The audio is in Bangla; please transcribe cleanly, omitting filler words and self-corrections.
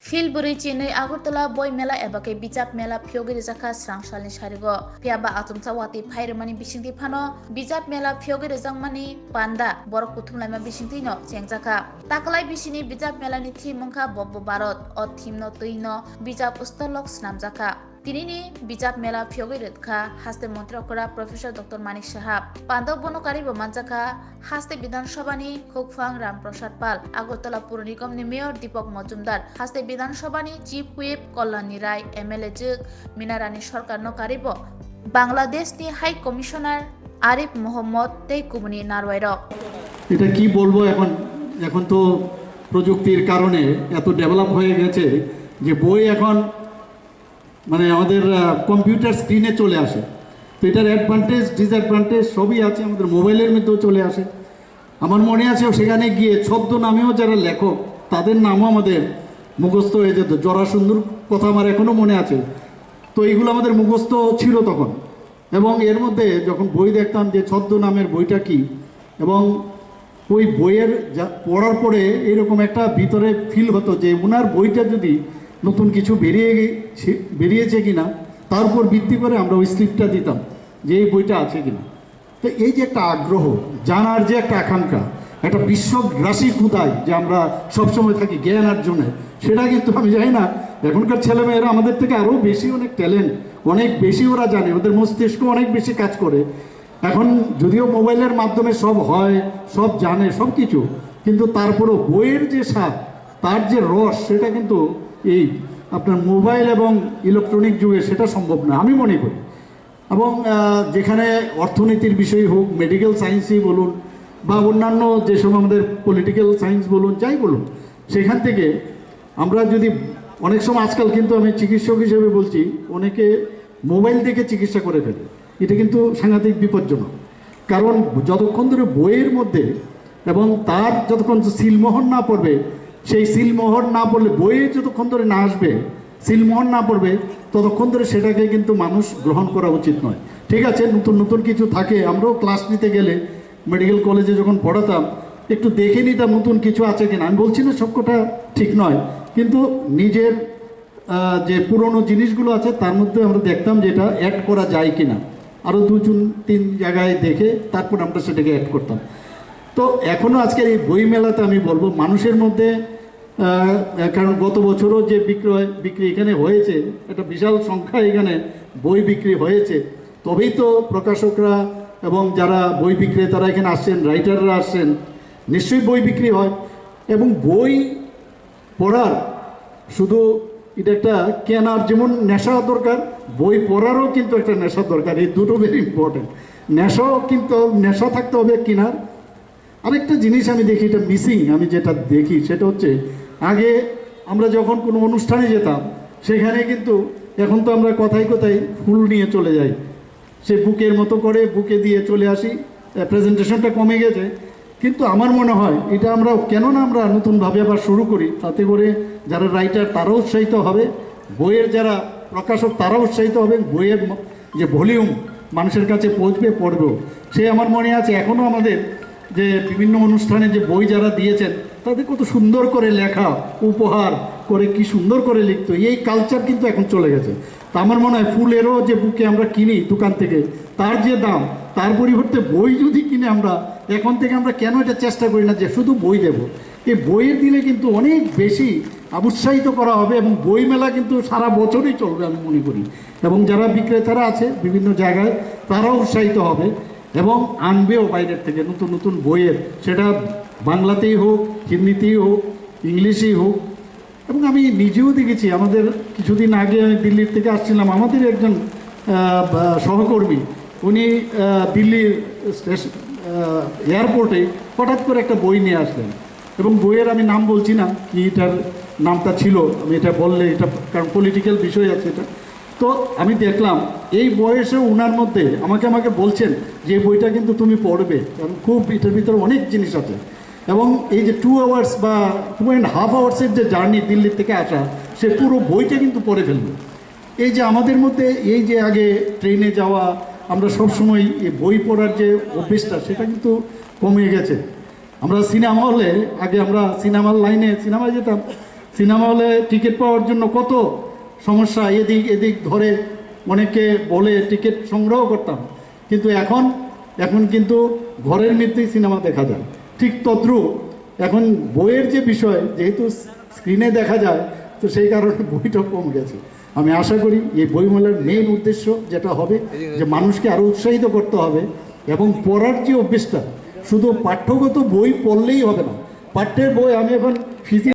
Filburi Chinui Agartala Boy Mela Ebake Bijak Mela Pyogiri Jaka Srangsalni Sarigo Piaba Atumsa Wati Phairmani Bisingti Phano Bijak Mela Pyogiri Jangmani Panda Borok Kuthumlaima Bisingti no Chengjaka Taklai Bisini Bijak Mela ni Thimungkha Bobbo Bharat o Thimno Tuino Bijak Ustalok Snamjaka Tinini Bijak Mela Pyogiri Kha Haste Montrokora Professor Dr. Manik Sahab Pandok Bonokari Bomanjaka Haste Bidhan Sabhani Khokphang Ramprasad Pal Agartala Pur Nigam ni Mayor Deepak Majumdar Haste Bidhan Sabhani Chief Whip Kalyani Rai MLA Jug Minarani Sarkar no Karibo Bangladesh ni High Commissioner Arif Mohammad Tei Kumuni Narwairok এটা কি বলবো এখন তো প্রযুক্তির কারণে এত ডেভেলপ হয়ে গেছে যে বই এখন মানে আমাদের কম্পিউটার স্ক্রিনে চলে আসে। তো এটার অ্যাডভান্টেজ ডিসঅ্যাডভান্টেজ সবই আছে, আমাদের মোবাইলের মধ্যেও চলে আসে। আমার মনে আছে সেখানে গিয়ে ছদ্মনামেও যারা লেখক তাদের নামও আমাদের মুখস্থ হয়ে যেত। জরাসন্ধুর কথা আমার এখনও মনে আছে। তো এইগুলো আমাদের মুখস্থ ছিল তখন, এবং এর মধ্যে যখন বই দেখতাম যে ছদ্মনামের বইটা কি, এবং ওই বইয়ের পড়ার পরে এরকম একটা ভিতরে ফিল হতো যে ওনার বইটা যদি নতুন কিছু বেরিয়েছে কিনা তার উপর ভিত্তি করে আমরা ওই স্লিপটা দিতাম যে এই বইটা আছে কিনা। তো এই যে একটা আগ্রহ জানার যে একটা আকাঙ্ক্ষা, একটা বিশ্বগ্রাসী ক্ষুধায় যে আমরা সবসময় থাকি জ্ঞান অর্জনে, সেটা কিন্তু আমি জানি না এখনকার ছেলেমেয়েরা আমাদের থেকে আরও বেশি অনেক ট্যালেন্ট, অনেক বেশি ওরা জানে, ওদের মস্তিষ্ক অনেক বেশি কাজ করে। এখন যদিও মোবাইলের মাধ্যমে সব হয়, সব জানে, সব কিছু, কিন্তু তারপরেও বইয়ের যে স্বাদ, তার যে রস, সেটা কিন্তু এই আপনার মোবাইল এবং ইলেকট্রনিক যুগে সেটা সম্ভব না আমি মনে করি। এবং যেখানে অর্থনীতির বিষয় হোক, মেডিকেল সায়েন্সই বলুন বা অন্যান্য যেসব আমাদের পলিটিক্যাল সায়েন্স বলুন, যাই বলুন, সেখান থেকে আমরা যদি অনেক সময় আজকাল কিন্তু আমি চিকিৎসক হিসেবে বলছি, অনেকে মোবাইল দেখে চিকিৎসা করে ফেলে। এটা কিন্তু সাংঘাতিক বিপজ্জনক, কারণ যতক্ষণ ধরে বইয়ের মধ্যে এবং তার যতক্ষণ সিলমোহর না পড়বে, সেই সিলমোহর না পড়লে বইয়ে যতক্ষণ ধরে না আসবে, সিলমোহর না পড়বে, ততক্ষণ ধরে সেটাকে কিন্তু মানুষ গ্রহণ করা উচিত নয়। ঠিক আছে, নতুন নতুন কিছু থাকে, আমরাও ক্লাস নিতে গেলে মেডিকেল কলেজে যখন পড়াতাম একটু দেখে নিতাম নতুন কিছু আছে কিনা। আমি বলছি না সবকটা ঠিক নয়, কিন্তু নিজের যে পুরনো জিনিসগুলো আছে তার মধ্যে আমরা দেখতাম যে এটা অ্যাড করা যায় কিনা, আরও তিন জায়গায় দেখে তারপর আমরা সেটাকে অ্যাড করতাম। তো এখনও আজকের এই বই মেলাতে আমি বলবো মানুষের মধ্যে, কারণ গত বছরও যে বিক্রি এখানে হয়েছে, একটা বিশাল সংখ্যা এখানে বই বিক্রি হয়েছে, তবেই তো প্রকাশকরা এবং যারা বই বিক্রেতারা এখানে আসছেন, রাইটাররা আসছেন, নিশ্চয়ই বই বিক্রি হয়। এবং বই পড়ার শুধু এটা একটা কেনার যেমন নেশা দরকার, বই পড়ারও কিন্তু একটা নেশা দরকার। এই দুটো ভেরি ইম্পর্টেন্ট। নেশাও কিন্তু নেশা থাকতে হবে কেনার। আরেকটা জিনিস আমি দেখি, এটা মিসিং, আমি যেটা দেখি সেটা হচ্ছে, আগে আমরা যখন কোনো অনুষ্ঠানে যেতাম সেখানে কিন্তু, এখন তো আমরা কথায় কথায় ফুল নিয়ে চলে যাই, সে বুকের মতো করে বুকে দিয়ে চলে আসি, প্রেজেন্টেশনটা কমে গেছে। কিন্তু আমার মনে হয় এটা আমরা কেন না আমরা নতুনভাবে আবার শুরু করি, তাতে করে যারা রাইটার তারাও উৎসাহিত হবে, বইয়ের যারা প্রকাশক তারাও উৎসাহিত হবে, বইয়ের যে ভলিউম মানুষের কাছে পৌঁছবে, পড়বেও। সে আমার মনে আছে এখনও আমাদের যে বিভিন্ন অনুষ্ঠানে যে বই যারা দিয়েছেন তাদের কত সুন্দর করে লেখা, উপহার করে কি সুন্দর করে লিখতো, এই কালচার কিন্তু এখন চলে গেছে। তা আমার মনে হয় ফুলেরও যে বুকে আমরা কিনি দোকান থেকে, তার যে দাম, তার পরিবর্তে বই যদি কিনে আমরা এখন থেকে, আমরা কেন এটা চেষ্টা করি না যে শুধু বই দেব। এই বইয়ের দিলে কিন্তু অনেক বেশি উৎসাহিত করা হবে, এবং বই মেলা কিন্তু সারা বছরই চলবে আমি মনে করি। এবং যারা বিক্রেতারা আছে বিভিন্ন জায়গায় তারাও উৎসাহিত হবে এবং আনবেও বাইরের থেকে নতুন নতুন বইয়ের, সেটা বাংলাতেই হোক, হিন্দিতেই হোক, ইংলিশেই হোক। এবং আমি নিজেও দেখেছি, আমাদের কিছুদিন আগে আমি দিল্লির থেকে আসছিলাম, আমাদের একজন সহকর্মী, উনি দিল্লির এয়ারপোর্টে হঠাৎ করে একটা বই নিয়ে আসলেন, এবং বইয়ের আমি নাম বলছি না কি এটার নামটা ছিল, আমি এটা বললে এটা কারণ পলিটিক্যাল বিষয় আছে এটা। তো আমি দেখলাম এই বয়সে ওনার মধ্যে আমাকে বলছেন যে বইটা কিন্তু তুমি পড়বে, কারণ খুব এটার ভিতরে অনেক জিনিস আছে। এবং এই যে 2 আওয়ার্স বা 2.5 আওয়ার্সের যে জার্নি দিল্লি থেকে আসা, সে পুরো বইটা কিন্তু পড়ে ফেলবে। এই যে আমাদের মধ্যে এই যে আগে ট্রেনে যাওয়া, আমরা সবসময় এই বই পড়ার যে অভ্যেসটা সেটা কিন্তু কমে গেছে। আমরা সিনেমা হলে, আগে আমরা সিনেমার লাইনে সিনেমায় যেতাম, সিনেমা হলে টিকিট পাওয়ার জন্য কত সমস্যা, এদিক এদিক ধরে অনেকে বলে টিকিট সংগ্রহ করতাম, কিন্তু এখন কিন্তু ঘরের মধ্যেই সিনেমা দেখা যায়। ঠিক তদ্রুপ এখন বইয়ের যে বিষয়, যেহেতু স্ক্রিনে দেখা যায়, তো সেই কারণে বইটা কম গেছে। আমি আশা করি এই বইমেলার মেইন উদ্দেশ্য যেটা হবে, যে মানুষকে আরও উৎসাহিত করতে হবে এবং পড়ার যে অভ্যেসটা, শুধু পাঠ্যগত বই পড়লেই হবে না। পাঠ্যের বই, আমি এখন ফিজিক্স